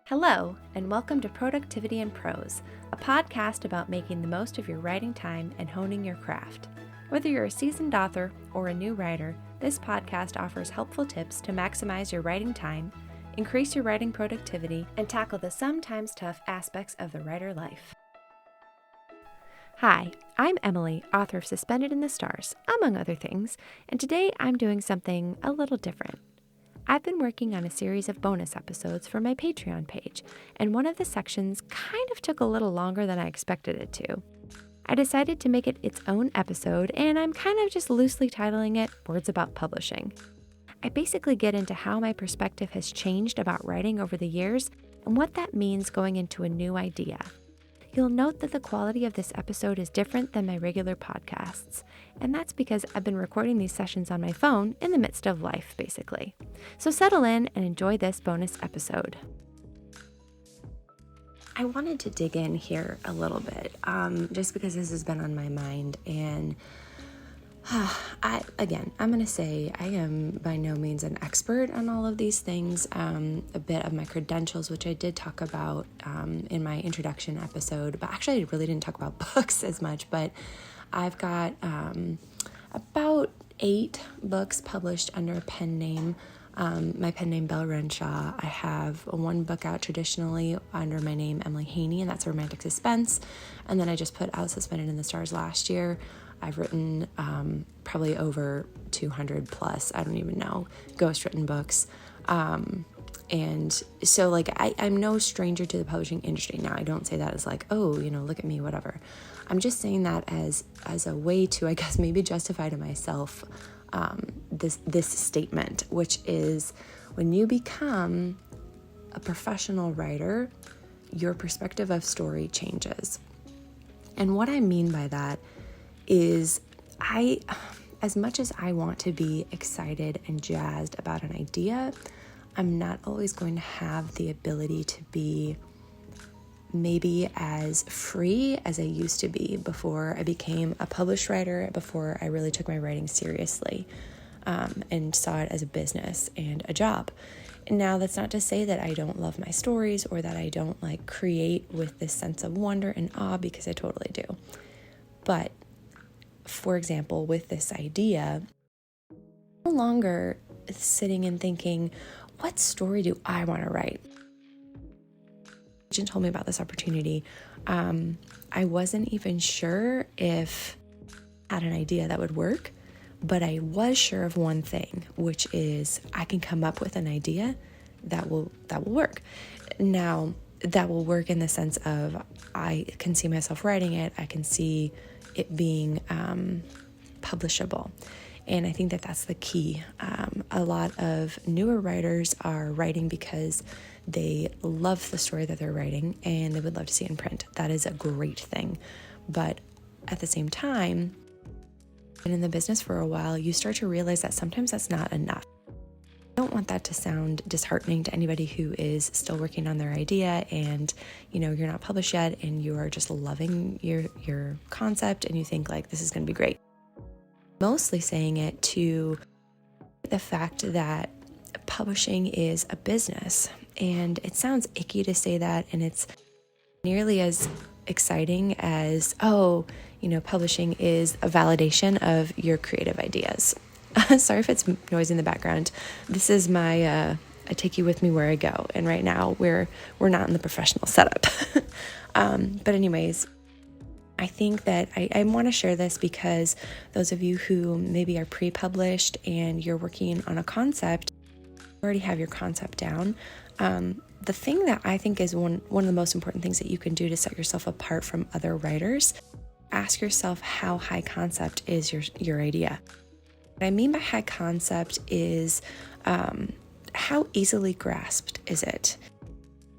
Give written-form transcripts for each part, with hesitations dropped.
Hello, and welcome to Productivity in Prose, a podcast about making the most of your writing time and honing your craft. Whether you're a seasoned author or a new writer, this podcast offers helpful tips to maximize your writing time, increase your writing productivity, and tackle the sometimes tough aspects of the writer life. Hi, I'm Emily, author of Suspended in the Stars, among other things, and today I'm doing something a little different. I've been working on a series of bonus episodes for my Patreon page, and one of the sections kind of took a little longer than I expected it to. I decided to make it its own episode, and I'm kind of just loosely titling it Words About Publishing. I basically get into how my perspective has changed about writing over the years and what that means going into a new idea. You'll note that the quality of this episode is different than my regular podcasts, and that's because I've been recording these sessions on my phone in the midst of life, basically. So settle in and enjoy this bonus episode. I wanted to dig in here a little bit, just because this has been on my mind, and I'm going to say I am by no means an expert on all of these things. A bit of my credentials, which I did talk about in my introduction episode, but actually I really didn't talk about books as much, but I've got about 8 books published under a pen name. My pen name, Belle Renshaw. I have 1 book out traditionally under my name, Emily Haney, and that's a romantic suspense. And then I just put out Suspended in the Stars last year. I've written probably over 200 plus, I don't even know, ghostwritten books. And so I'm no stranger to the publishing industry. Now, I don't say that as look at me, whatever. I'm just saying that as a way to, I guess, maybe justify to myself this statement, which is when you become a professional writer, your perspective of story changes. And what I mean by that is as much as I want to be excited and jazzed about an idea, I'm not always going to have the ability to be maybe as free as I used to be before I became a published writer, before I really took my writing seriously, and saw it as a business and a job. And now that's not to say that I don't love my stories or that I don't create with this sense of wonder and awe, because I totally do. But for example, with this idea, I'm no longer sitting and thinking, what story do I want to write? Agent told me about this opportunity. I wasn't even sure if I had an idea that would work, but I was sure of one thing, which is I can come up with an idea that will work. Now, that will work in the sense of I can see myself writing it. I can see it being publishable. And I think that that's the key. A lot of newer writers are writing because they love the story that they're writing and they would love to see it in print. That is a great thing. But at the same time, and in the business for a while, you start to realize that sometimes that's not enough. I don't want that to sound disheartening to anybody who is still working on their idea and, you're not published yet and you are just loving your concept and you think this is going to be great. Mostly saying it to the fact that publishing is a business, and it sounds icky to say that, and it's nearly as exciting as, publishing is a validation of your creative ideas. Sorry if it's noise in the background. This is my I take you with me where I go, and right now we're not in the professional setup. But anyways, I think that I want to share this because those of you who maybe are pre-published and you're working on a concept, you already have your concept down. The thing that I think is one of the most important things that you can do to set yourself apart from other writers, ask yourself how high concept is your idea. What I mean by high concept is how easily grasped is it?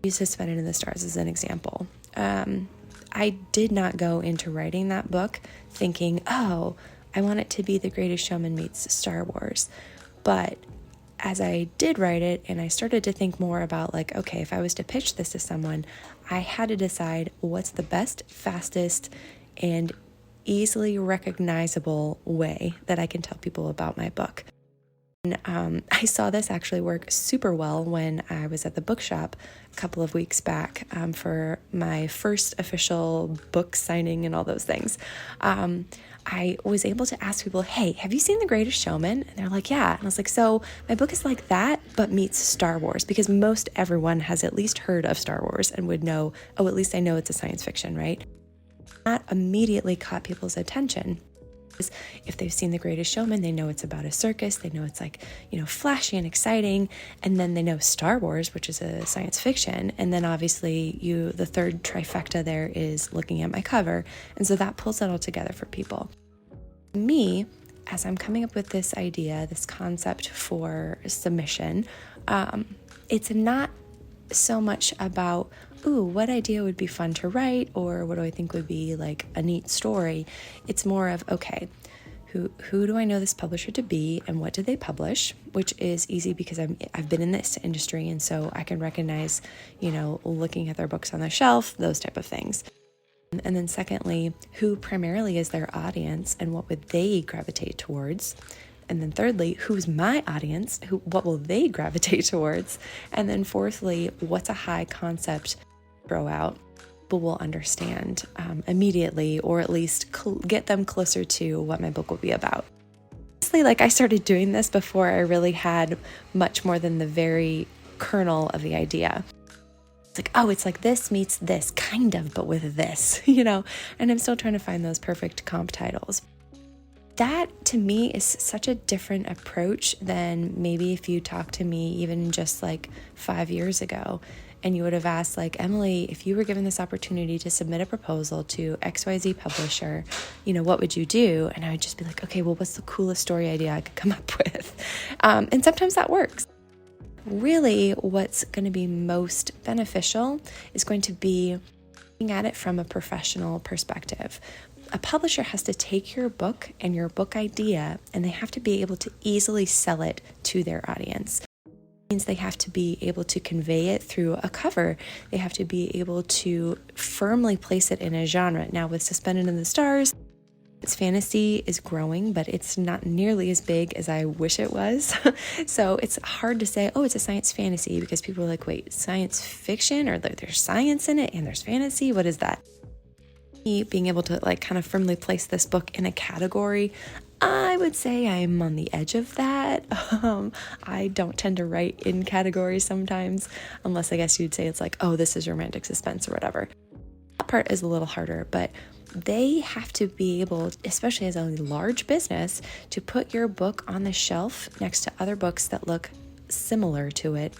Use Suspended in the Stars as an example. I did not go into writing that book thinking, I want it to be The Greatest Showman meets Star Wars. But as I did write it and I started to think more about okay, if I was to pitch this to someone, I had to decide what's the best, fastest, and easily recognizable way that I can tell people about my book. I saw this actually work super well when I was at the bookshop a couple of weeks back for my first official book signing and all those things. I was able to ask people, hey, have you seen The Greatest Showman? And they're like, yeah. And I was like, so my book is like that, but meets Star Wars, because most everyone has at least heard of Star Wars and would know, oh, at least I know it's a science fiction, right? That immediately caught people's attention. If they've seen The Greatest Showman, they know it's about a circus. They know it's like, flashy and exciting. And then they know Star Wars, which is a science fiction. And then obviously the third trifecta there is looking at my cover. And so that pulls it all together for people. Me, as I'm coming up with this idea, this concept for submission, it's not so much about, what idea would be fun to write, or what do I think would be like a neat story. It's more of, okay, who do I know this publisher to be, and what do they publish? Which is easy because I've been in this industry, and so I can recognize, looking at their books on the shelf, those type of things. And then secondly, who primarily is their audience, and what would they gravitate towards? And then thirdly, who's my audience? What will they gravitate towards? And then fourthly, what's a high concept throw out people will understand immediately, or at least get them closer to what my book will be about. Honestly, I started doing this before I really had much more than the very kernel of the idea. It's like, it's like this meets this, kind of, but with this, and I'm still trying to find those perfect comp titles. That, to me, is such a different approach than maybe if you talked to me even just 5 years ago, and you would have asked, Emily, if you were given this opportunity to submit a proposal to XYZ publisher, what would you do? And I would just be like, okay, well, what's the coolest story idea I could come up with? And sometimes that works. Really, what's going to be most beneficial is going to be looking at it from a professional perspective. A publisher has to take your book and your book idea, and they have to be able to easily sell it to their audience. It means they have to be able to convey it through a cover. They have to be able to firmly place it in a genre. Now, with Suspended in the Stars, its fantasy is growing, but it's not nearly as big as I wish it was. So it's hard to say, it's a science fantasy, because people are like, wait, science fiction? Or there's science in it and there's fantasy? What is that? Being able to kind of firmly place this book in a category, I would say I'm on the edge of that. I don't tend to write in categories sometimes, unless I guess you'd say it's this is romantic suspense or whatever. That part is a little harder, but they have to be able, especially as a large business, to put your book on the shelf next to other books that look similar to it,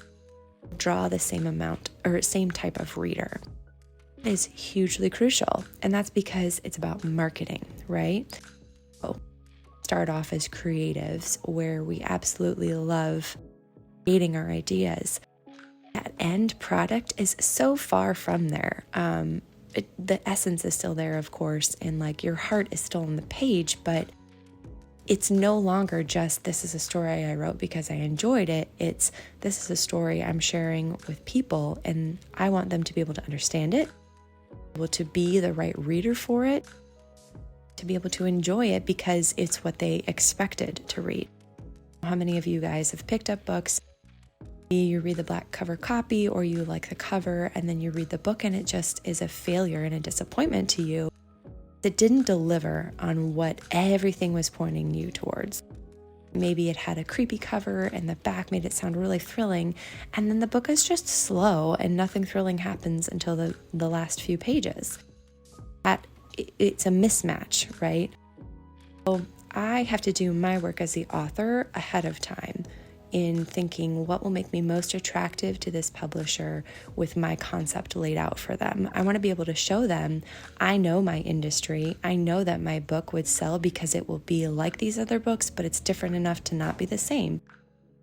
draw the same amount or same type of reader. Is hugely crucial, and that's because it's about marketing, right? So start off as creatives, where we absolutely love creating our ideas. That end product is so far from there. The essence is still there, of course, and your heart is still on the page, but it's no longer just, this is a story I wrote because I enjoyed it. It's, this is a story I'm sharing with people, and I want them to be able to understand it, able to be the right reader for it, to be able to enjoy it because it's what they expected to read. How many of you guys have picked up books, you read the black cover copy, or you like the cover, and then you read the book and it just is a failure and a disappointment to you? It didn't deliver on what everything was pointing you towards. Maybe it had a creepy cover and the back made it sound really thrilling, and then the book is just slow and nothing thrilling happens until the last few pages. It's a mismatch, right? So I have to do my work as the author ahead of time in thinking what will make me most attractive to this publisher with my concept laid out for them. I want to be able to show them, I know my industry. I know that my book would sell because it will be like these other books, but it's different enough to not be the same.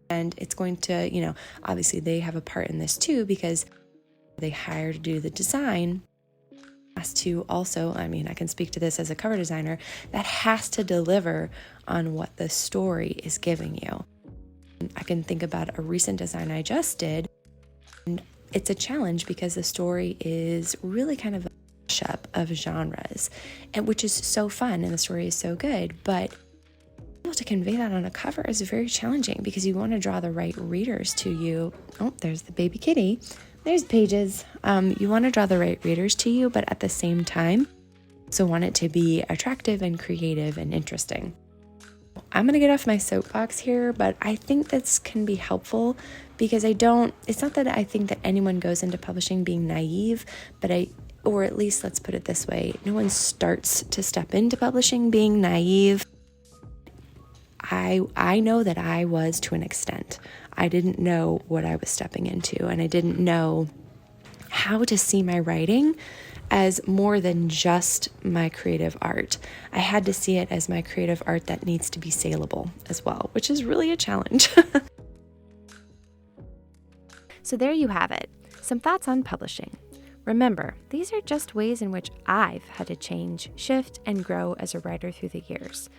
And it's going to, obviously they have a part in this too, because they hire to do the design. Has to also, I can speak to this as a cover designer, that has to deliver on what the story is giving you. I can think about a recent design I just did, and it's a challenge because the story is really kind of a mashup of genres, and which is so fun, and the story is so good, but to to convey that on a cover is very challenging because you want to draw the right readers to you. Oh, there's the baby kitty. There's Pages. You want to draw the right readers to you, but at the same time, so want it to be attractive and creative and interesting. I'm going to get off my soapbox here, but I think this can be helpful because it's not that I think that anyone goes into publishing being naive, or at least let's put it this way, no one starts to step into publishing being naive. I know that I was to an extent. I didn't know what I was stepping into, and I didn't know how to see my writing as more than just my creative art. I had to see it as my creative art that needs to be saleable as well, which is really a challenge. So there you have it, some thoughts on publishing. Remember, these are just ways in which I've had to change, shift, and grow as a writer through the years.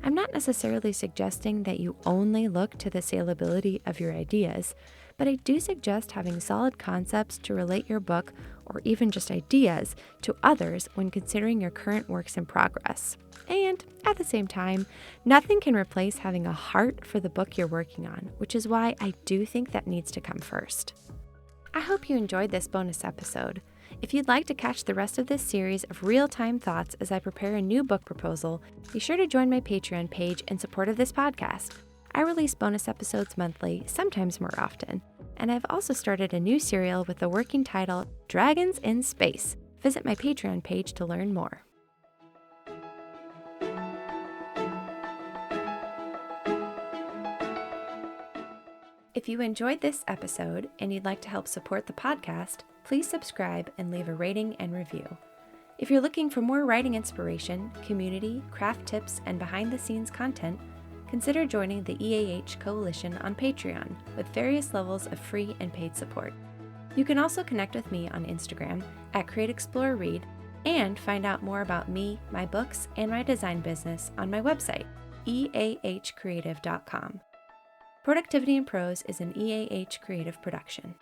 I'm not necessarily suggesting that you only look to the saleability of your ideas, but I do suggest having solid concepts to relate your book, or even just ideas, to others when considering your current works in progress. And at the same time, nothing can replace having a heart for the book you're working on, which is why I do think that needs to come first. I hope you enjoyed this bonus episode. If you'd like to catch the rest of this series of real-time thoughts as I prepare a new book proposal, be sure to join my Patreon page in support of this podcast. I release bonus episodes monthly, sometimes more often, and I've also started a new serial with the working title Dragons in Space. Visit my Patreon page to learn more. If you enjoyed this episode and you'd like to help support the podcast, please subscribe and leave a rating and review. If you're looking for more writing inspiration, community, craft tips, and behind-the-scenes content, consider joining the EAH Coalition on Patreon with various levels of free and paid support. You can also connect with me on Instagram at CreateExploreRead and find out more about me, my books, and my design business on my website, eahcreative.com. Productivity in Prose is an EAH Creative production.